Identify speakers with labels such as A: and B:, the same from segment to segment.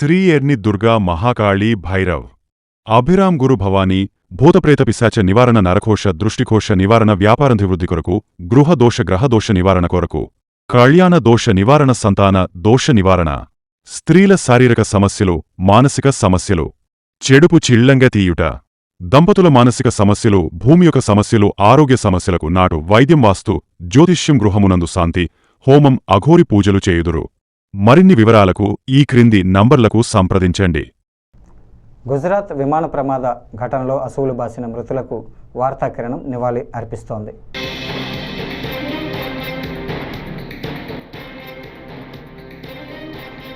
A: శ్రీ ఎర్ని దుర్గా మహాకాళీ భైరవ్ అభిరామ్ గురు భవానీ భూతప్రేత పిశాచ నివారణ నరకోశ దృష్టికోశ నివారణ వ్యాపారాభివృద్ధి కొరకు గృహదోష గ్రహదోష నివారణ కొరకు కళ్యాణ దోష నివారణ సంతాన దోష నివారణ స్త్రీల శారీరక సమస్యలు మానసిక సమస్యలు చెడుపు చిళ్లంగా తీయుట దంపతుల మానసిక సమస్యలు భూమి యొక్క సమస్యలు ఆరోగ్య సమస్యలకు నాటు వైద్యం వాస్తు జ్యోతిష్యం గృహమునందు శాంతి హోమం అఘోరి పూజలు చేయుదురు. మరిన్ని వివరాలకు ఈ క్రింది నంబర్లకు సంప్రదించండి.
B: గుజరాత్ విమాన ప్రమాద ఘటనలో అసువులు బాసిన మృతులకు వార్తాకిరణం నివాళి అర్పిస్తోంది.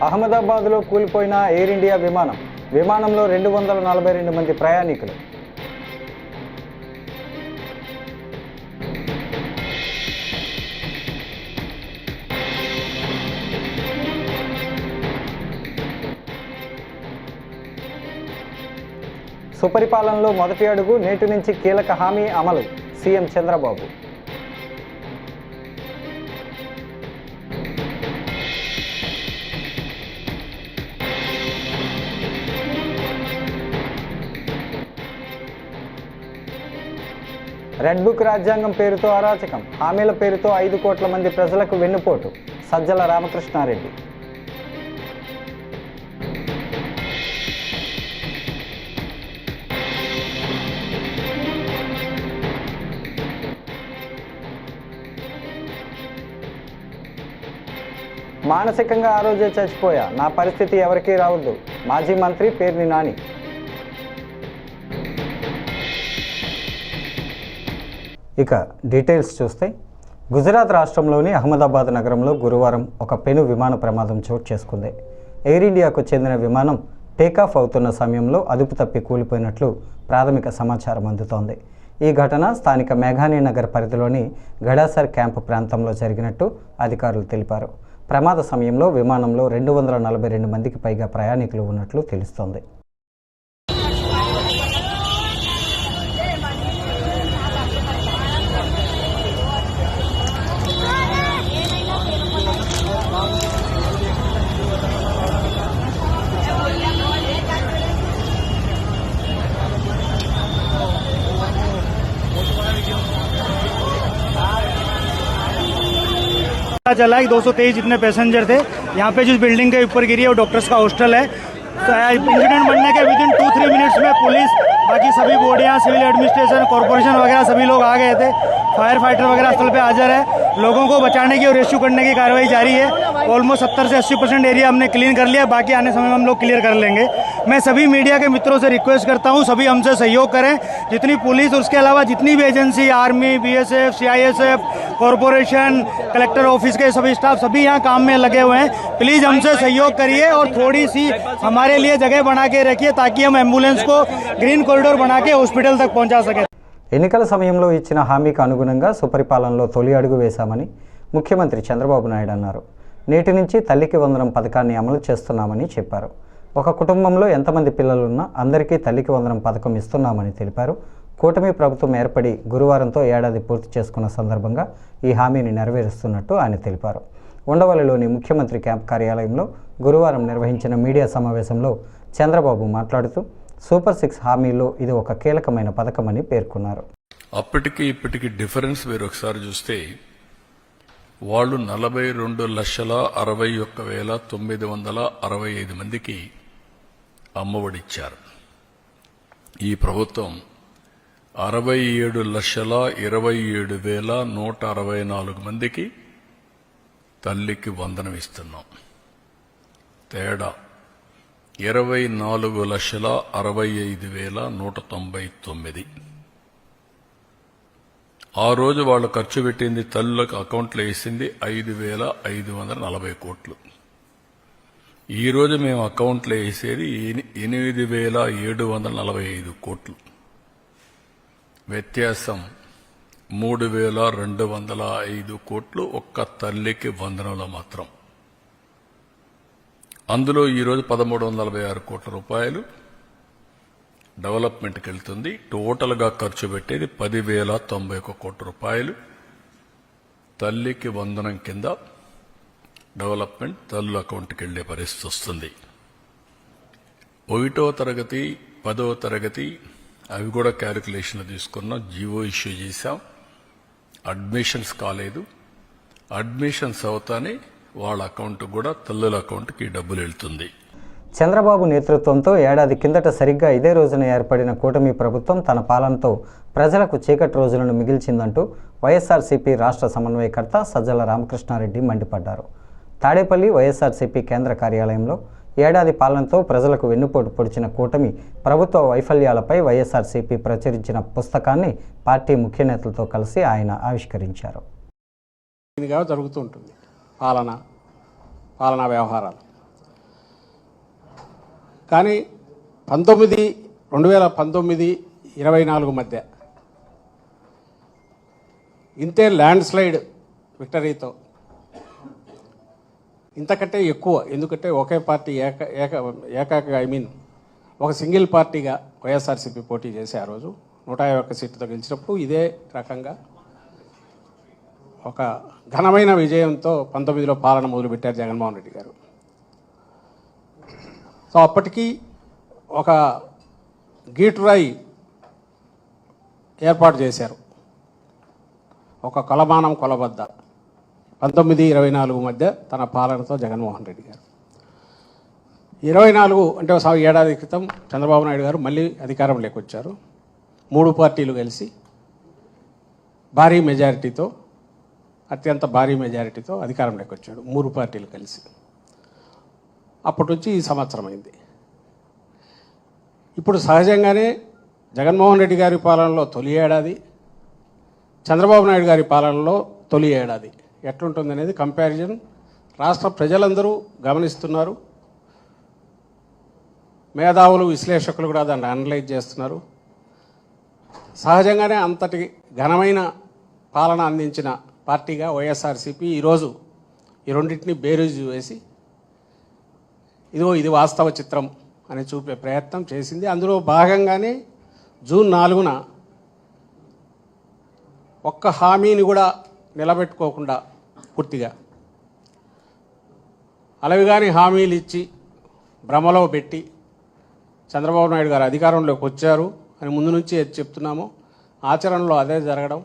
B: అహ్మదాబాద్లో కూలిపోయిన ఎయిర్ ఇండియా విమానంలో 242 మంది ప్రయాణికులు. సుపరిపాలనలో మొదటి అడుగు, నేటి నుంచి కీలక హామీ అమలు సీఎం చంద్రబాబు. రెడ్ బుక్ రాజ్యాంగం పేరుతో అరాచకం, హామీల పేరుతో 5 కోట్ల మంది ప్రజలకు వెన్నుపోటు సజ్జల రామకృష్ణారెడ్డి. మానసికంగా ఆ రోజే చచ్చిపోయా, నా పరిస్థితి ఎవరికీ రావద్దు మాజీ మంత్రి పేర్ని నాని. ఇక డీటెయిల్స్ చూస్తే, గుజరాత్ రాష్ట్రంలోని అహ్మదాబాద్ నగరంలో గురువారం ఒక పెను విమాన ప్రమాదం చోటు చేసుకుంది. ఎయిర్ ఇండియాకు చెందిన విమానం టేకాఫ్ అవుతున్న సమయంలో అదుపు తప్పి కూలిపోయినట్లు ప్రాథమిక సమాచారం అందుతోంది. ఈ ఘటన స్థానిక మేఘానీ నగర్ పరిధిలోని గడాసర్ క్యాంపు ప్రాంతంలో జరిగినట్టు అధికారులు తెలిపారు. ప్రమాద సమయంలో విమానంలో 242 మందికి పైగా ప్రయాణికులు ఉన్నట్లు తెలుస్తోంది.
C: चला कि 223 जितने पैसेंजर थे, यहाँ पे जिस बिल्डिंग के ऊपर गिरी है वो डॉक्टर्स का हॉस्टल है. तो इंसिडेंट बनने के विदिन 2-3 मिनट्स में पुलिस, बाकी सभी बॉडियाँ, सिविल एडमिनिस्ट्रेशन, कॉर्पोरेशन वगैरह सभी लोग आ गए थे. फायर फाइटर वगैरह स्थल पे हाजिर है. लोगों को बचाने की और रेस्क्यू करने की कार्रवाई जारी है. ऑलमोस्ट 70 से 80% एरिया हमने क्लीन कर लिया, बाकी आने समय में हम लोग क्लियर कर लेंगे. मैं सभी मीडिया के मित्रों से रिक्वेस्ट करता हूँ, सभी हमसे सहयोग करें. जितनी पुलिस और उसके अलावा जितनी भी agency, army, BSF, CISF, corporation, collector office के सभी स्टाफ सभी यहाँ काम में लगे हुए हैं. प्लीज़ हमसे सहयोग करिए और थोड़ी सी हमारे लिए जगह बना के रखिए ताकि हम एम्बुलेंस को ग्रीन कॉरिडोर बना के हॉस्पिटल तक पहुँचा सकें.
B: ఎన్నికల సమయంలో ఇచ్చిన హామీకి అనుగుణంగా సుపరిపాలనలో తొలి అడుగు వేశామని ముఖ్యమంత్రి చంద్రబాబు నాయుడు అన్నారు. నేటి నుంచి తల్లికి వందనం పథకాన్ని అమలు చేస్తున్నామని చెప్పారు. ఒక కుటుంబంలో ఎంతమంది పిల్లలున్నా అందరికీ తల్లికి వందనం పథకం ఇస్తున్నామని తెలిపారు. కూటమి ప్రభుత్వం ఏర్పడి గురువారంతో ఏడాది పూర్తి చేసుకున్న సందర్భంగా ఈ హామీని నెరవేరుస్తున్నట్టు ఆయన తెలిపారు. ఉండవల్లిలోని ముఖ్యమంత్రి క్యాంప్ కార్యాలయంలో గురువారం నిర్వహించిన మీడియా సమావేశంలో చంద్రబాబు మాట్లాడుతూ సూపర్ 6 హామీల్లో ఇది ఒక కీలకమైన పథకమని పేర్కొన్నారు.
D: అప్పటికి ఇప్పటికి డిఫరెన్స్ మీరు ఒకసారి చూస్తే, వాళ్ళు 42,61,965 మందికి అమ్మఒడిచ్చారు. ఈ ప్రభుత్వం 67,27,164 మందికి తల్లికి వందనం ఇస్తున్నాం. తేడా 24,65,199. ఆ రోజు వాళ్ళు ఖర్చు పెట్టింది, తల్లులకు అకౌంట్లో వేసింది 5,540 కోట్లు. ఈరోజు మేము అకౌంట్లో వేసేది 8,745 కోట్లు. వ్యత్యాసం 3,205 కోట్లు ఒక్క తల్లికి వందనంలో మాత్రం. అందులో ఈరోజు 1,346 కోట్ల రూపాయలు డెవలప్మెంట్కి వెళ్తుంది. టోటల్గా ఖర్చు పెట్టేది 10,091 కోట్ల రూపాయలు తల్లికి వందనం కింద డెవలప్మెంట్ తల్లు అకౌంట్కి వెళ్లే పరిస్థితి వస్తుంది. ఒకటో తరగతి 10వ తరగతి అవి కూడా క్యాలిక్యులేషన్లో తీసుకున్నాం, జీవో ఇష్యూ చేశాం. అడ్మిషన్స్ కాలేదు. అడ్మిషన్స్ అవుతానే వాళ్ళ అకౌంట్ కూడా తల్లుల అకౌంట్కి డబ్బులు వెళ్తుంది.
B: చంద్రబాబు నేతృత్వంతో ఏడాది కిందట సరిగ్గా ఇదే రోజున ఏర్పడిన కూటమి ప్రభుత్వం తన పాలనతో ప్రజలకు చీకటి రోజులను మిగిల్చిందంటూ వైఎస్ఆర్సీపీ రాష్ట్ర సమన్వయకర్త సజ్జల రామకృష్ణారెడ్డి మండిపడ్డారు. తాడేపల్లి వైఎస్ఆర్సీపీ కేంద్ర కార్యాలయంలో ఏడాది పాలనతో ప్రజలకు వెన్నుపోటు పొడిచిన కూటమి ప్రభుత్వ వైఫల్యాలపై వైఎస్ఆర్సీపీ ప్రచురించిన పుస్తకాన్ని పార్టీ ముఖ్య నేతలతో కలిసి ఆయన ఆవిష్కరించారు.
E: జరుగుతూ ఉంటుంది పాలనా వ్యవహారాలు. కానీ 2019-24 మధ్య ఇంతే ల్యాండ్ స్లైడ్ విక్టరీతో ఇంతకంటే ఎక్కువ, ఎందుకంటే ఒకే పార్టీ ఒక సింగిల్ పార్టీగా వైఎస్ఆర్సీపీ పోటీ చేసి ఆ రోజు 151 సీట్లతో గెలిచినప్పుడు ఇదే రకంగా ఒక ఘనమైన విజయంతో 19లో పాలన మొదలుపెట్టారు జగన్మోహన్ రెడ్డి గారు. సో అప్పటికి ఒక గీటురాయి ఏర్పాటు చేశారు, ఒక కొలమానం కొలబద్ద 19-24 మధ్య తన పాలనతో జగన్మోహన్ రెడ్డి గారు. 24 అంటే ఏడాది క్రితం చంద్రబాబు నాయుడు గారు మళ్ళీ అధికారంలోకి వచ్చారు. 3 పార్టీలు కలిసి భారీ మెజారిటీతో, అత్యంత భారీ మెజారిటీతో అధికారంలోకి వచ్చాడు 3 పార్టీలు కలిసి. అప్పటి నుంచి ఈ సంవత్సరం అయింది. ఇప్పుడు సహజంగానే జగన్మోహన్ రెడ్డి గారి పాలనలో తొలి ఏడాది, చంద్రబాబు నాయుడు గారి పాలనలో తొలి ఏడాది ఎట్లుంటుందనేది కంపారిజన్ రాష్ట్ర ప్రజలందరూ గమనిస్తున్నారు. మేధావులు, విశ్లేషకులు కూడా దాన్ని అనలైజ్ చేస్తున్నారు. సహజంగానే అంతటి ఘనమైన పాలన అందించిన పార్టీగా వైఎస్ఆర్సీపీ ఈరోజు ఈ రెండింటిని బేరీజు వేసి ఇది వాస్తవ చిత్రం అని చూపే ప్రయత్నం చేసింది. అందులో భాగంగానే జూన్ 4న ఒక్క హామీని కూడా నిలబెట్టుకోకుండా పూర్తిగా అలవిగాని హామీలు ఇచ్చి భ్రమలో పెట్టి చంద్రబాబు నాయుడు గారు అధికారంలోకి వచ్చారు అని ముందు నుంచి చెప్తున్నాము. ఆచరణలో అదే జరగడం,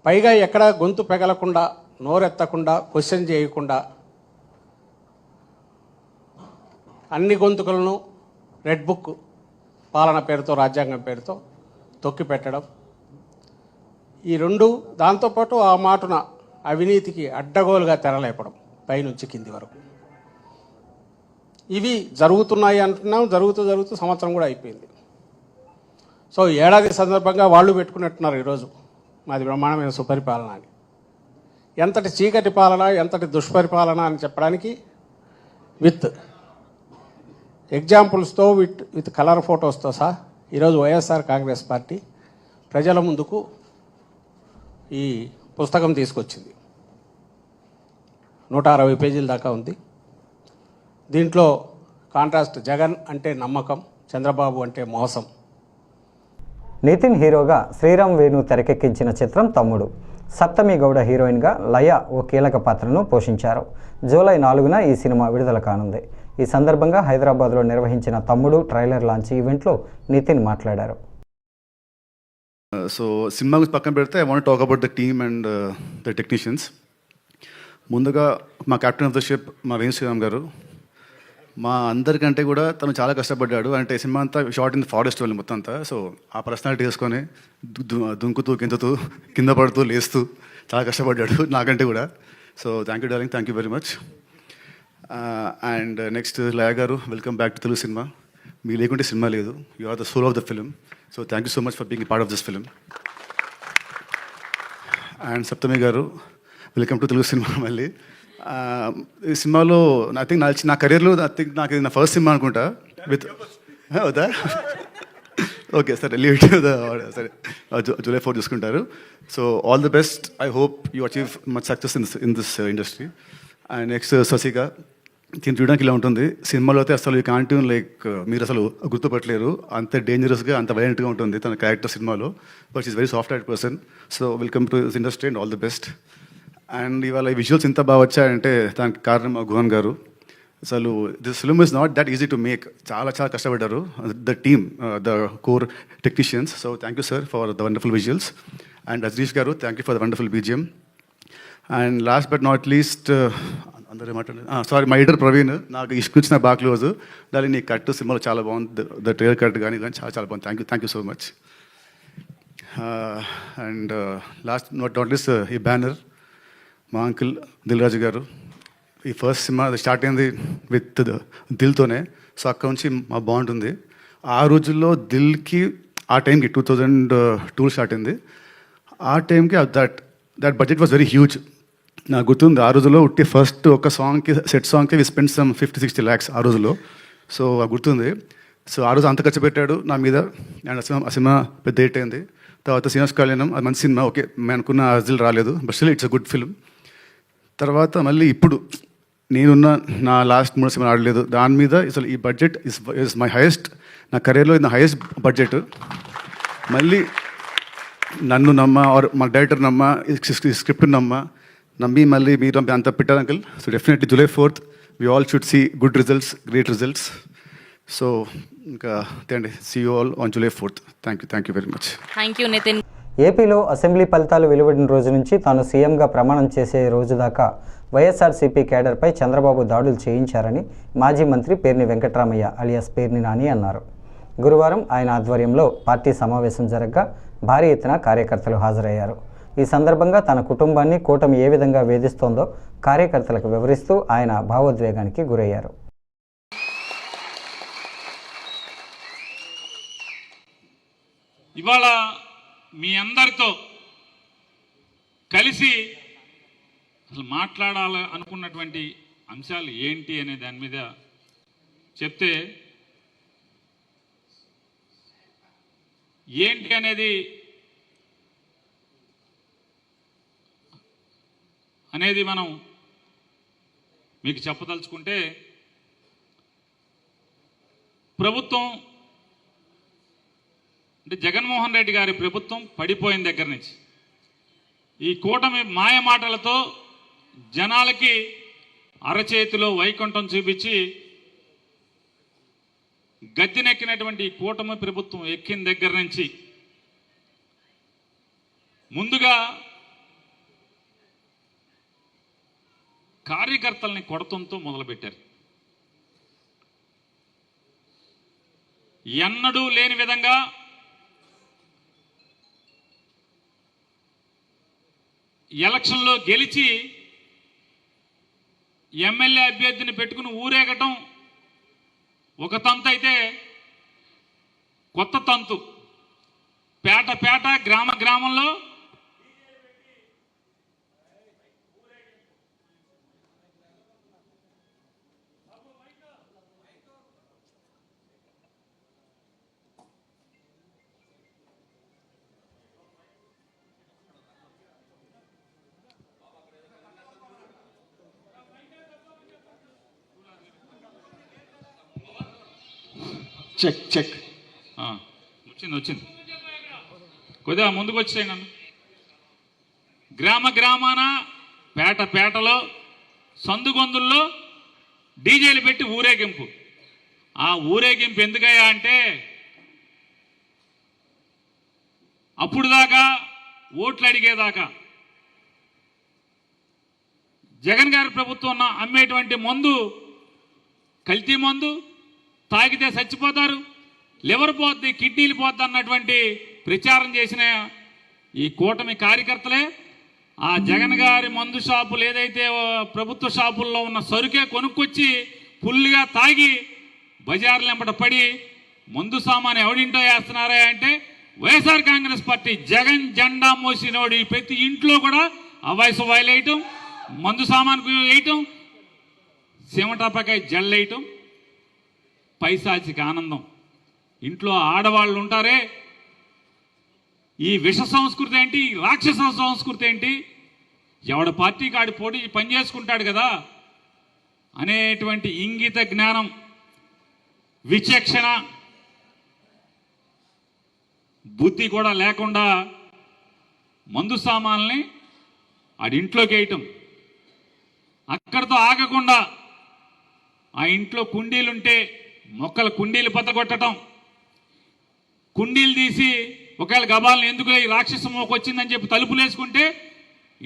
E: పైగా ఎక్కడ గొంతు పెగలకుండా, నోరెత్తకుండా, క్వశ్చన్ చేయకుండా అన్ని గొంతుకలను రెడ్ బుక్ పాలన పేరుతో, రాజ్యాంగం పేరుతో తొక్కి పెట్టడం, ఈ రెండు, దాంతోపాటు ఆ మాటున అవినీతికి అడ్డగోలుగా తెరలేపడం పైనుంచి కింది వరకు. ఇవి జరుగుతున్నాయి అంటున్నాం. జరుగుతూ సంవత్సరం కూడా అయిపోయింది. సో ఏడాది సందర్భంగా వాళ్ళు పెట్టుకున్నట్టున్నారు ఈరోజు మాది బ్రహ్మాండమైన సుపరిపాలన అని. ఎంతటి చీకటి పాలన, ఎంతటి దుష్పరిపాలన అని చెప్పడానికి విత్ ఎగ్జాంపుల్స్తో, విత్ కలర్ ఫొటోస్తో సహా ఈరోజు వైఎస్ఆర్ కాంగ్రెస్ పార్టీ ప్రజల ముందుకు ఈ పుస్తకం తీసుకొచ్చింది. 160 పేజీల దాకా ఉంది. దీంట్లో కాంట్రాస్ట్ జగన్ అంటే నమ్మకం, చంద్రబాబు అంటే మోసం.
B: నితిన్ హీరోగా శ్రీరామ్ వేణు తెరకెక్కించిన చిత్రం తమ్ముడు. సప్తమి గౌడ హీరోయిన్గా లయ ఓ కీలక పాత్రను పోషించారు. జూలై 4న ఈ సినిమా విడుదల కానుంది. ఈ సందర్భంగా హైదరాబాద్లో నిర్వహించిన తమ్ముడు ట్రైలర్ లాంచ్ ఈవెంట్లో నితిన్ మాట్లాడారు.
F: సో సినిమా గురించి పక్కన పెడితే I want talk about the team and the technicians. ముందుగా మా కెప్టెన్ ఆఫ్ ద షిప్ మా వేణు శ్రీరామ్ గారు, మా అందరికంటే కూడా తను చాలా కష్టపడ్డాడు. అంటే సినిమా అంతా షార్ట్ ఇన్ ఫారెస్ట్ వాళ్ళు మొత్తం అంతా. సో ఆ పర్సనాలిటీ వేసుకొని దుంకుతూ గింతుతూ కింద పడుతూ లేస్తూ చాలా కష్టపడ్డాడు నాకంటే కూడా. So thank you darling, thank you very much. And next Laya garu, welcome back to Telugu cinema. మీ లేకుంటే సినిమా లేదు. You are the soul of the film. So thank you so much for being part of this film. And Saptami garu, welcome to Telugu cinema మళ్ళీ. ఈ సినిమాలో I think నా కెరీర్లో నాకు ఇది నా ఫస్ట్ సినిమా అనుకుంటా విత్ అవుతా. ఓకే సరే, లీవ్ ఇట్ సరే, జూలై 4 చూసుకుంటారు. So all the best. I hope you achieve much success in this industry. And next శశిగా, దీన్ని చూడడానికి ఇలా ఉంటుంది. సినిమాలో అయితే అసలు ఈ కాంటిన్ లైక్ మీరు అసలు గుర్తుపట్టలేరు, అంత డేంజరస్గా, అంత వైలెంట్గా ఉంటుంది తన క్యారెక్టర్ సినిమాలో. But is very soft heart person. So welcome to this industry and all the best. And ఇవాళ ఈ విజువల్స్ ఇంత బాగా వచ్చాయంటే దానికి కారణం గుహన్ గారు. అసలు this film is not that easy to make. చాలా చాలా కష్టపడ్డారు the team, the core technicians. So thank you sir for the wonderful visuals. And Rajneesh garu, thank you for the wonderful BGM. And last but not least, అందరూ మాట్లాడారు, sorry, my editor Praveen, నాకు ఇష్టం బాగా close. దాని నీ కట్ సినిమాలో చాలా బాగుంది, ద ట్రైలర్ కట్ కానీ చాలా చాలా బాగుంది. Thank you so much. And last not least ఈ బ్యానర్, మా అంకుల్ దిల్ రాజు గారు. ఈ ఫస్ట్ సినిమా స్టార్ట్ అయింది విత్ దిల్తోనే. సో అక్కడ నుంచి మా బాండ్ ఉంది. ఆ రోజుల్లో దిల్కి ఆ టైంకి 2002 స్టార్ట్ అయింది. ఆ టైంకి that budget was very huge. నాకు గుర్తుంది, ఆ రోజుల్లో ఉట్టి ఫస్ట్ ఒక సాంగ్కి, సెట్ సాంగ్కి వి స్పెండ్ సమ్ 50-60 lakhs ఆ రోజుల్లో. సో గుర్తుంది. సో ఆ రోజు అంత ఖర్చు పెట్టాడు నా మీద. అండ్ ఆ సినిమా పెద్ద హిట్ అయింది. తర్వాత శ్రీనివాస్ కళ్యాణం, అది మంచి సినిమా. ఓకే, మేము అనుకున్న అర్జులు రాలేదు, but still it's a good film. తర్వాత మళ్ళీ ఇప్పుడు నేనున్న నా లాస్ట్ 3 సినిమాలు ఆడలేదు. దాని మీద అసలు ఈ బడ్జెట్ ఇస్ మై హైయెస్ట్, నా కెరీర్లో ఇది నా హైయెస్ట్ బడ్జెట్. మళ్ళీ నన్ను ఆర్ మా డైరెక్టర్ స్క్రిప్ట్ నమ్మి మళ్ళీ మీరు అంత పెట్టారు uncle. So definitely July 4th we all should see good results, great results. So ఇంకా అండి, see you all on July 4th. Thank you very much.
G: Thank you Nitin.
B: ఏపీలో అసెంబ్లీ ఫలితాలు వెలువడిన రోజు నుంచి తాను సీఎంగా ప్రమాణం చేసే రోజు దాకా వైఎస్ఆర్సీపీ కేడర్పై చంద్రబాబు దాడులు చేయించారని మాజీ మంత్రి పేర్ని వెంకటరామయ్య అలియాస్ పేర్ని నాని అన్నారు. గురువారం ఆయన ఆధ్వర్యంలో పార్టీ సమావేశం జరగగా భారీ ఎత్తున కార్యకర్తలు హాజరయ్యారు. ఈ సందర్భంగా తన కుటుంబాన్ని కూటమి ఏ విధంగా వేధిస్తోందో కార్యకర్తలకు వివరిస్తూ ఆయన భావోద్వేగానికి గురయ్యారు.
H: ఇవాళ మీ అందరితో కలిసి అసలు మాట్లాడాలి అనుకున్నటువంటి అంశాలు ఏంటి అనే దాని మీద చెప్తే, ఏంటి అనేది మనం మీకు చెప్పదలుచుకుంటే, ప్రభుత్వం అంటే జగన్మోహన్ రెడ్డి గారి ప్రభుత్వం పడిపోయిన దగ్గర నుంచి ఈ కూటమి మాయ మాటలతో జనాలకి అరచేతిలో వైకుంఠం చూపించి గద్దెనెక్కినటువంటి ఈ కూటమి ప్రభుత్వం ఎక్కిన దగ్గర నుంచి ముందుగా కార్యకర్తల్ని కొడతంతో మొదలుపెట్టారు. ఎన్నడూ లేని విధంగా ఎలక్షన్లో గెలిచి ఎమ్మెల్యే అభ్యర్థిని పెట్టుకుని ఊరేగటం ఒక తంతు అయితే, కొత్త తంతు పేట గ్రామంలో చెక్ వచ్చింది కొద్దిగా ముందుకు వచ్చాయి. నన్ను గ్రామాన పేటలో సందుగొందుల్లో డీజేలు పెట్టి ఊరేగింపు. ఆ ఊరేగింపు ఎందుకయ్యా అంటే, అప్పుడు దాకా ఓట్లు అడిగేదాకా జగన్ గారి ప్రభుత్వం అమ్మేటువంటి మందు కల్తీ మందు, తాగితే చచ్చిపోతారు, లివర్ పోద్ది, కిడ్నీలు పోద్ది అన్నటువంటి ప్రచారం చేసిన ఈ కూటమి కార్యకర్తలే ఆ జగన్ గారి మందు షాపులు ఏదైతే ప్రభుత్వ షాపుల్లో ఉన్న సరుకే కొనుక్కొచ్చి ఫుల్గా తాగి బజార్లెంబట పడి మందు సామాను ఎవడింటో వేస్తున్నారా అంటే, వైఎస్ఆర్ కాంగ్రెస్ పార్టీ జగన్ జెండా మోసినోడి ప్రతి ఇంట్లో కూడా ఆ వయసు వేయటం, మందు సామాను వేయటం, సిమటాపకాయ జల్లేయటం, పైశాచిక ఆనందం. ఇంట్లో ఆడవాళ్ళు ఉంటారే, ఈ విష సంస్కృతి ఏంటి, ఈ రాక్షస సంస్కృతి ఏంటి, ఎవడ పార్టీకి ఆడి పోటీ పని చేసుకుంటాడు కదా అనేటువంటి ఇంగిత జ్ఞానం, విచక్షణ, బుద్ధి కూడా లేకుండా మందు సామాన్ని ఆడి ఇంట్లోకి వేయటం. అక్కడితో ఆగకుండా ఆ ఇంట్లో కుండీలుంటే మొక్కల కుండీలు బద్దగొట్టడం, కుండీలు తీసి ఒకవేళ గబాలను ఎందుకు ఈ రాక్షస మోక వచ్చిందని చెప్పి తలుపులు వేసుకుంటే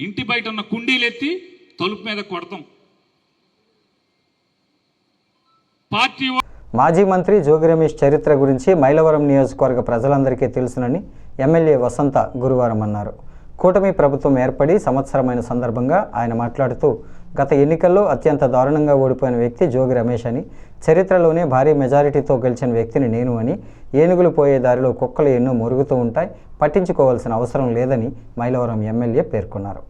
H: ఇంటి బయట ఉన్న కుండీలు ఎత్తి తలుపు మీద కొడతాం. పార్టీ
B: మాజీ మంత్రి జోగి రమేష్ చరిత్ర గురించి మైలవరం నియోజకవర్గ ప్రజలందరికీ తెలుసునని ఎమ్మెల్యే వసంత గురువారం అన్నారు. కూటమి ప్రభుత్వం ఏర్పడి సంవత్సరమైన సందర్భంగా ఆయన మాట్లాడుతూ గత ఎన్నికల్లో అత్యంత దారుణంగా ఓడిపోయిన వ్యక్తి జోగి రమేష్ అని, చరిత్రలోనే భారీ మెజారిటీతో గెలిచిన వ్యక్తిని నేను అని, ఏనుగులు పోయే దారిలో కుక్కలు ఎన్నో మురుగుతూ ఉంటాయి, పట్టించుకోవాల్సిన అవసరం లేదని మైలవరం ఎమ్మెల్యే పేర్కొన్నారు.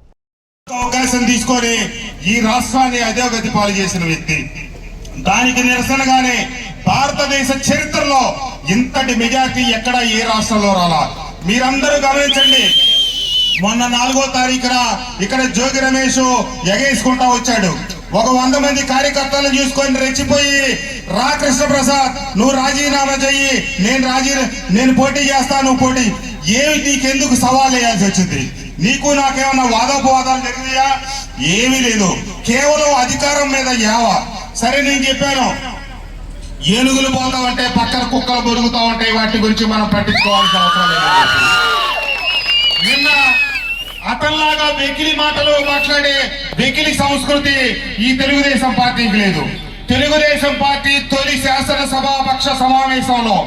G: అవకాశం తీసుకొని ఈ రాష్ట్రాన్ని అధోగతి పాలు చేసిన వ్యక్తి, దానికి నిరసనగానే భారతదేశ చరిత్రలో ఇంతటి మెజార్టీ ఎక్కడ ఏ రాష్ట్రంలో రాలా. మీరందరూ గమనించండి, మొన్న 4వ తారీఖున ఇక్కడ జోగి రమేష్ ఎగేసుకుంటా వచ్చాడు. ఒక 100 మంది కార్యకర్తలను చూసుకొని రెచ్చిపోయి, రా కృష్ణప్రసాద్ నువ్వు రాజీనామా చెయ్యి, నేను పోటీ చేస్తా, నువ్వు పోటీ, ఏమి నీకెందుకు సవాల్ వేయాల్సి వచ్చింది? నీకు నాకేమన్నా వాదోపవాదాలు జరిగాయా? ఏమీ లేదు, కేవలం అధికారం మీద యావ. సరే నేను చెప్పాను, ఏనుగులు పోతా ఉంటే పక్కన కుక్కలు బొరుగుతా ఉంటాయి, వాటి గురించి మనం పట్టించుకోవాల్సిన అవసరం లేదు. నిన్న అతనిలాగా వెకిలి మాటలు మాట్లాడే వెకిలి సంస్కృతి ఈ తెలుగుదేశం పార్టీకి లేదు. తెలుగుదేశం పార్టీ తొలి శాసనసభాపక్ష సమావేశంలో,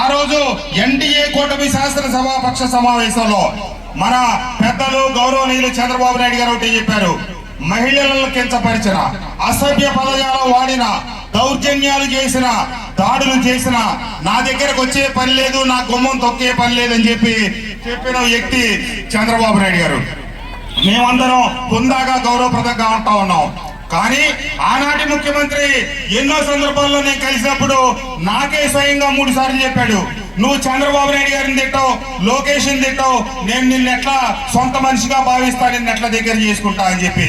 G: ఆ రోజు ఎన్డీఏ కూటమి శాసనసభాపక్ష సమావేశంలో మన పెద్దలు గౌరవనీయులు చంద్రబాబు నాయుడు గారు ఒకటి చెప్పారు, మహిళలను కించపరిచిన, అసభ్య పదజాలం వాడిన, దౌర్జన్యాలు చేసిన, దాడులు చేసిన నా దగ్గరకు వచ్చే పని లేదు, నా గుమ్మం తొక్కే పని లేదని చెప్పిన వ్యక్తి చంద్రబాబు నాయుడు గారు. మేమందరం హుందాగా గౌరవప్రదంగా ఉంటా ఉన్నాం. కానీ ఆనాటి ముఖ్యమంత్రి ఎన్నో సందర్భాల్లో నేను కలిసినప్పుడు నాకే స్వయంగా 3 సార్లు చెప్పాడు, నువ్వు చంద్రబాబు నాయుడు గారిని తిట్టావు, లోకేష్ ని తిట్టావు, నేను నిన్నెట్లా సొంత మనిషిగా భావిస్తా, నిన్నెట్లా దగ్గర చేసుకుంటా అని చెప్పి.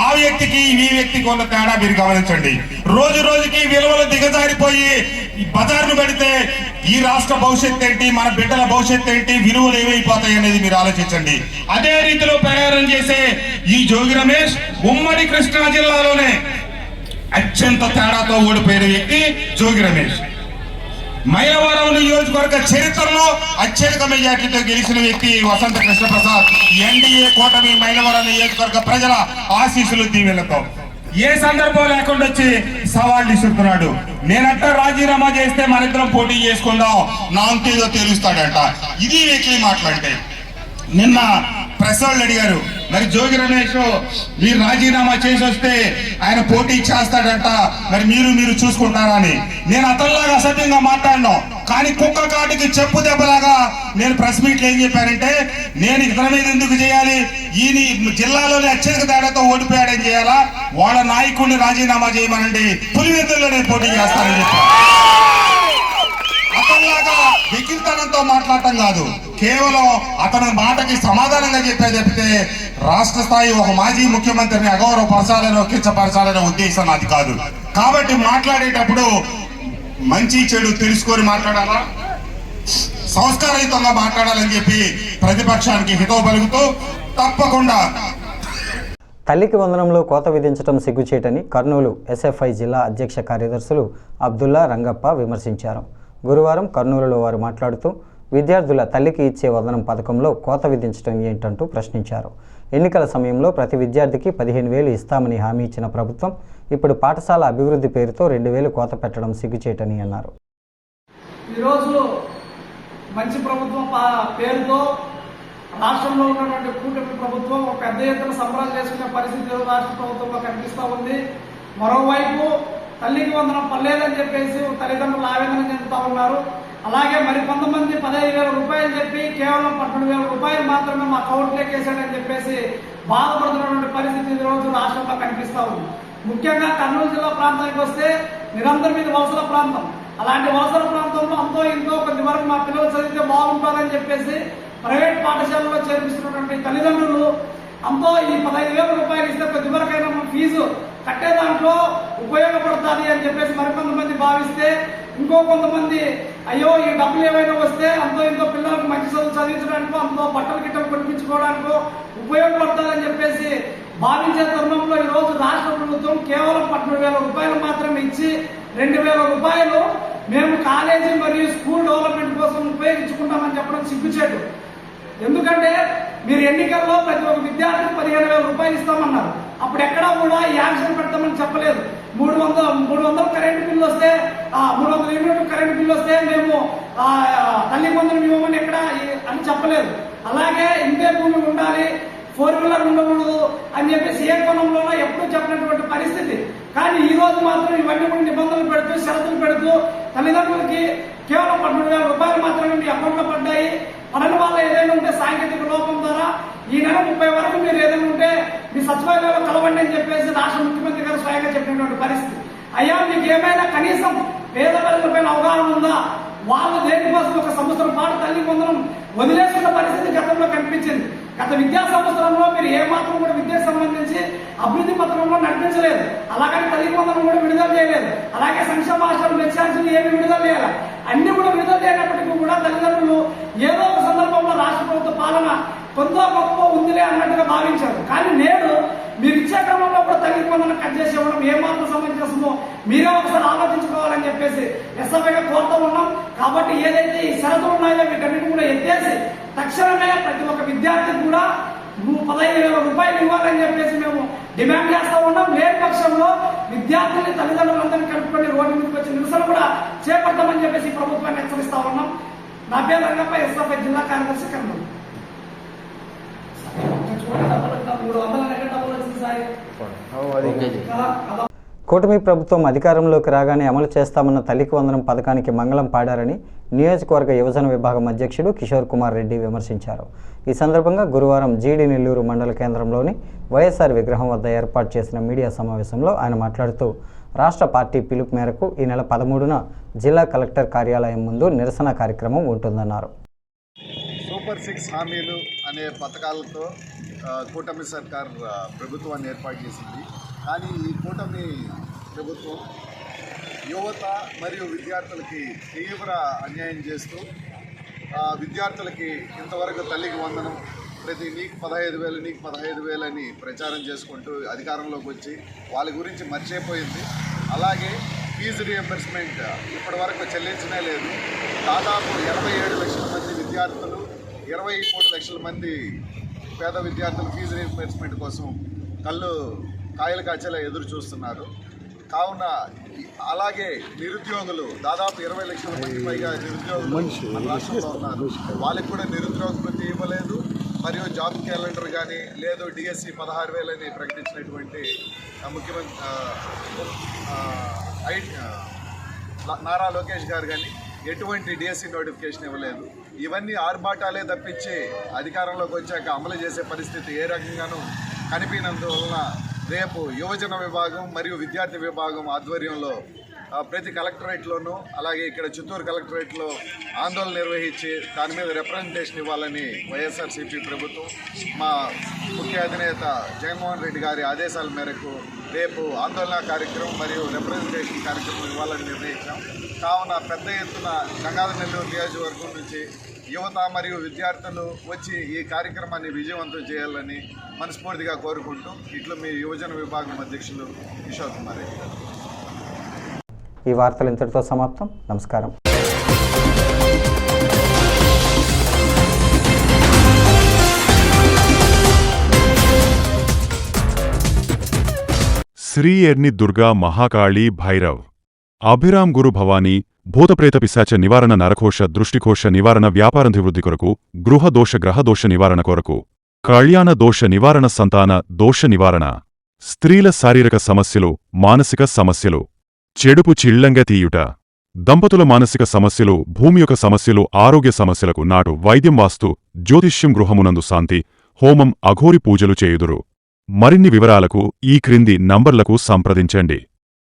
G: ఆ వ్యక్తికి ఈ వ్యక్తికి ఉన్న తేడా మీరు గమనించండి. రోజు రోజుకి విలువలు దిగజారిపోయి బజార్ను పెడితే ఈ రాష్ట్ర భవిష్యత్తు ఏంటి, మన బిడ్డల భవిష్యత్తు ఏంటి, విలువలు ఏమైపోతాయి అనేది మీరు ఆలోచించండి. అదే రీతిలో ప్రయాణం చేసే ఈ జోగి రమేష్ ఉమ్మడి కృష్ణా జిల్లాలోనే అత్యంత తేడాతో ఓడిపోయిన వ్యక్తి జోగి రమేష్. మైలవరం నియోజకవర్గ చరిత్రలో అత్యధిక మెజార్టీతో గెలిచిన వ్యక్తి వసంత కృష్ణప్రసాద్. ఎన్డీఏ కూటమి మైలవరం నియోజకవర్గ ప్రజల ఆశీస్సులు దీవెనతో ఏ సందర్భం లేకుండా వచ్చి సవాళ్ళు ఇస్తున్నాడు. నేనంట రాజీనామా చేస్తే మన ఇద్దరం పోటీ చేసుకుందాం, నా అంతేదో తెలుస్తాడంట. ఇది వ్యక్తి మాట్లాడితే నిన్న ప్రెస్ వాళ్ళు అడిగారు, మరి జోగి రమేష్ మీరు రాజీనామా చేసి వస్తే ఆయన పోటీ చేస్తాడంట, మరి మీరు చూసుకుంటారా అని. నేను అతనిలాగా అసభ్యంగా మాట్లాడినా, కానీ కుక్క కాటికి చెప్పు దెబ్బలాగా నేను ప్రెస్ మీట్లు ఏం చెప్పానంటే, నేను ఇతని మీద ఎందుకు చేయాలి, ఈయన జిల్లాలోనే అత్యధిక తేడాతో ఓడిపోయాడని చేయాలా, వాళ్ళ నాయకుడిని రాజీనామా చేయమనండి, పులివెందుల్లో నేను పోటీ చేస్తానని చెప్పాను. అతనిలాగా వికిల్తనంతో మాట్లాడటం కాదు, కేవలం అతని మాటకి సమాధానంగా చెప్పే తప్పితే రాష్ట్ర స్థాయి ఒక మాజీ ముఖ్యమంత్రిని అగౌరవపరచాలనో కించపరచాలనే ఉద్దేశం నాది కాదు. కాబట్టి మాట్లాడేటప్పుడు మంచి చెడు తెలుసుకొని మాట్లాడాలా, సంస్కారయుతంగా మాట్లాడాలని చెప్పి ప్రతిపక్షానికి హితవు పలుకుతూ తప్పకుండా.
B: తల్లికి వందనంలో కోత విధించడం సిగ్గుచేటని కర్నూలు ఎస్ఎఫ్ఐ జిల్లా అధ్యక్ష కార్యదర్శులు అబ్దుల్లా, రంగప్ప విమర్శించారు. గురువారం కర్నూలులో వారు మాట్లాడుతూ విద్యార్థుల తల్లికి ఇచ్చే వందనం పథకంలో కోత విధించడం ఏంటంటూ ప్రశ్నించారు. ఎన్నికల సమయంలో ప్రతి విద్యార్థికి 15,000 ఇస్తామని హామీ ఇచ్చిన ప్రభుత్వం ఇప్పుడు పాఠశాల అభివృద్ధి పేరుతో 2,000 కోత పెట్టడం సిగ్గుచేటని అన్నారు.
I: ఈరోజు మంచి ప్రభుత్వం పేరుతో రాష్ట్రంలో ఉన్నటువంటి కూటమి ప్రభుత్వం ఒక పెద్ద ఎత్తున సంబరాలు చేసుకునే పరిస్థితి రాష్ట్ర ప్రభుత్వంలో కనిపిస్తూ ఉంది. మరోవైపు తల్లికి వందనం పర్లేదని చెప్పేసి తల్లిదండ్రులు ఆవేదన చెందుతా ఉన్నారు. అలాగే మరి కొంతమంది 15,000 రూపాయలు చెప్పి కేవలం 12,000 రూపాయలు మాత్రమే మా అకౌంట్లోకి వేసాడని చెప్పేసి బాధపడుతున్నటువంటి పరిస్థితి ఈ రోజు రాష్ట్రంలో కనిపిస్తా ఉంది. ముఖ్యంగా కర్నూలు జిల్లా ప్రాంతానికి వస్తే నిరంతరం ఇది వలసల ప్రాంతం. అలాంటి వలసల ప్రాంతంలో అంతో ఇంతో కొద్ది వరకు మా పిల్లలు చదివితే బాగుంటుందని చెప్పేసి ప్రైవేట్ పాఠశాలలో చేర్పిస్తున్నటువంటి తల్లిదండ్రులు అంతో ఈ 15,000 రూపాయలు ఇస్తే కొద్ది వరకైనా ఫీజు కట్టే దాంట్లో ఉపయోగపడుతుంది అని చెప్పేసి మరికొంతమంది భావిస్తే, ఇంకో కొంతమంది అయ్యో ఈ డబ్బులు ఏమైనా వస్తే అంతో ఇంతో పిల్లలకు మంచి చదువు చదివించడానికో, అంతో బట్టలు గిట్టలు కొనిపించుకోవడానికో ఉపయోగపడుతుందని చెప్పేసి భావించే తరుణంలో ఈరోజు రాష్ట్ర ప్రభుత్వం కేవలం 12,000 రూపాయలు మాత్రమే ఇచ్చి 2,000 రూపాయలు మేము కాలేజీ మరియు స్కూల్ డెవలప్మెంట్ కోసం ఉపయోగించుకుంటామని చెప్పడం సిగ్గుచేటు. ఎందుకంటే మీరు ఎన్నికల్లో ప్రతి ఒక్క విద్యార్థికి 15,000 రూపాయలు ఇస్తామన్నారు. అప్పుడు ఎక్కడా కూడా యాక్షన్ పెడతామని చెప్పలేదు. 300 కరెంటు బిల్లు వస్తే 300 యూనిట్ కరెంటు బిల్లు వస్తే మేము తల్లి వందనం ఇవ్వమని ఎక్కడ అని చెప్పలేదు. అలాగే ఇంతే భూమి ఉండాలి, 4 వీలర్ ఉండకూడదు అని చెప్పేసి ఏ కోణంలోనో ఎప్పుడూ చెప్పినటువంటి పరిస్థితి. కానీ ఈ రోజు మాత్రం ఇవన్నీ కూడా నిబంధనలు పెడుతూ షరతులు పెడుతూ తల్లిదండ్రులకి కేవలం 12,000 రూపాయలు మాత్రమే మీ అకౌంట్లో పడ్డాయి. పడని వల్ల ఏదైనా ఉంటే సాంకేతిక లోపం ద్వారా ఈ నెల 30 వరకు మీరు ఏదైనా ఉంటే మీ సచివాలయంలో కలవండి అని చెప్పేసి రాష్ట్ర ముఖ్యమంత్రి గారు స్వయంగా చెప్పినటువంటి పరిస్థితి. అయ్యా మీకు ఏమైనా కనీసం పేద పిల్లలపైన అవగాహన ఉందా? వాళ్ళు దేనికోసం ఒక సంవత్సరం పాటు తల్లి వందనం వదిలేస్తున్న పరిస్థితి గతంలో కనిపించింది. గత విద్యా సంవత్సరంలో మీరు ఏమాత్రం కూడా విద్యకు సంబంధించి అభివృద్ధి పత్రంలో నడిపించలేదు. అలాగని తల్లి వందనం కూడా విడుదల చేయలేదు. అలాగే సంక్షేమ హాస్టల్ మెచ్చార్జీలు ఏమి విడుదల చేయాలి, అన్ని కూడా విడుదల చేయనప్పటికీ కూడా తల్లిదండ్రులు ఏదో ఒక సందర్భంలో రాష్ట్ర ప్రభుత్వ పాలన కొంత గొప్ప ఉందిలే అన్నట్టుగా భావించారు. కానీ నేడు మీరు ఇచ్చే క్రమంలో కూడా తల్లి వందనం కట్ చేసి ఇవ్వడం ఏమాత్రం సమంజసమో మీరే ఒకసారి ఆలోచించుకోవాలని చెప్పేసి ఎస్ఎఫ్ఐగా కోరుతూ ఉన్నాం. కాబట్టి ఏదైతే ఈ షరతులు ఉన్నాయో వీటన్నిటి కూడా ఎత్తేసి తక్షణమే ప్రతి ఒక్క విద్యార్థికి కూడా 15,000 రూపాయలు ఇవ్వాలని చెప్పేసి మేము డిమాండ్ చేస్తూ ఉన్నాం. లేని పక్షంలో విద్యార్థుల్ని తల్లిదండ్రులందరినీ కలుపుకొని రోడ్డు మీదకి వచ్చి నిరసన కూడా చేపడతామని చెప్పేసి ప్రభుత్వాన్ని హెచ్చరిస్తా ఉన్నాం. నా పేరు రంగప్ప, ఎస్ఎఫ్ఐ జిల్లా కార్యదర్శి కర్నూలు. 300 డబ్బులు వచ్చింది సార్.
B: కూటమి ప్రభుత్వం అధికారంలోకి రాగానే అమలు చేస్తామన్న తల్లికి వందనం పథకానికి మంగళం పాడారని నియోజకవర్గ యువజన విభాగం అధ్యక్షుడు కిషోర్ కుమార్ రెడ్డి విమర్శించారు. ఈ సందర్భంగా గురువారం జీడి నెల్లూరు మండల కేంద్రంలోని వైఎస్ఆర్ విగ్రహం వద్ద ఏర్పాటు చేసిన మీడియా సమావేశంలో ఆయన మాట్లాడుతూ రాష్ట్ర పార్టీ పిలుపు మేరకు ఈ నెల 13న జిల్లా కలెక్టర్ కార్యాలయం ముందు నిరసన కార్యక్రమం ఉంటుందన్నారు.
J: సూపర్ 6 హామీలు అనే పథకాలతో కూటమి సర్కార్ ప్రభుత్వాన్ని ఏర్పాటు చేసింది. కానీ ఈ కూటమి ప్రభుత్వం యువత మరియు విద్యార్థులకి తీవ్ర అన్యాయం చేస్తూ విద్యార్థులకి ఇంతవరకు తల్లికి వందనం ప్రతి నీకు 15,000 నీకు 15,000 అని ప్రచారం చేసుకుంటూ అధికారంలోకి వచ్చి వాళ్ళ గురించి మర్చిపోయింది. అలాగే ఫీజు రియంబర్స్మెంట్ ఇప్పటి వరకు చెల్లించనే లేదు. దాదాపు 87 లక్షల మంది విద్యార్థులు 23 లక్షల మంది పేద విద్యార్థులు ఫీజు రియంబర్స్మెంట్ కోసం కాయలు కాచేలా ఎదురు చూస్తున్నారు. కావున అలాగే నిరుద్యోగులు దాదాపు 20 లక్షల మంది పైగా నిరుద్యోగులు మన రాష్ట్రంలో ఉన్నారు. వాళ్ళకి కూడా నిరుద్యోగ వృత్తి ఇవ్వలేదు, మరియు జాబ్ క్యాలెండర్ కానీ లేదు డిఎస్సి 16,000 అని ప్రకటించినటువంటి ముఖ్యమంత్రి నారా లోకేష్ గారు కానీ ఎటువంటి డిఎస్సి నోటిఫికేషన్ ఇవ్వలేదు. ఇవన్నీ ఆర్భాటాలే తప్పించి అధికారంలోకి వచ్చాక అమలు చేసే పరిస్థితి ఏ రకంగానూ కనిపినందువలన రేపు యువజన విభాగం మరియు విద్యార్థి విభాగం ఆధ్వర్యంలో ప్రతి కలెక్టరేట్లోనూ అలాగే ఇక్కడ చిత్తూరు కలెక్టరేట్లో ఆందోళన నిర్వహించి దాని మీద రిప్రజెంటేషన్ ఇవ్వాలని వైఎస్ఆర్సీపీ ప్రభుత్వం మా ముఖ్య అధినేత జగన్మోహన్ రెడ్డి గారి ఆదేశాల మేరకు రేపు ఆందోళన కార్యక్రమం మరియు రిప్రజెంటేషన్ కార్యక్రమం ఇవ్వాలని నిర్ణయించాం. కావున పెద్ద ఎత్తున గంగాధర నెల్లూరు నియోజకవర్గం నుంచి యువత మరియు విద్యార్థులు వచ్చి ఈ కార్యక్రమాన్ని విజయవంతం చేయాలని మనస్ఫూర్తిగా కోరుకుంటూ ఇట్లు మీ యువజన విభాగం అధ్యక్షులు కిషోర్ కుమార్ రెడ్డి గారు.
B: ఈ వార్తలు ఇంతటితో సమాప్తం. నమస్కారం.
A: శ్రీ ఎర్ని దుర్గా మహాకాళీ భైరవ్ అభిరామ్ గురు భవానీ భూతప్రేత పిశాచ నివారణ నరకోశ దృష్టికోశ నివారణ వ్యాపారాభివృద్ధి కొరకు గృహదోష గ్రహదోష నివారణ కొరకు కళ్యాణ దోష నివారణ సంతాన దోష నివారణ స్త్రీల శారీరక సమస్యలు మానసిక సమస్యలు చెడుపు చిళ్లంగా తీయుట దంపతుల మానసిక సమస్యలు భూమి యొక్క సమస్యలు ఆరోగ్య సమస్యలకు నాటు వైద్యం వాస్తు జ్యోతిష్యం గృహమునందు శాంతి హోమం అఘోరి పూజలు చేయుదురు. మరిన్ని వివరాలకు ఈ క్రింది నంబర్లకు సంప్రదించండి.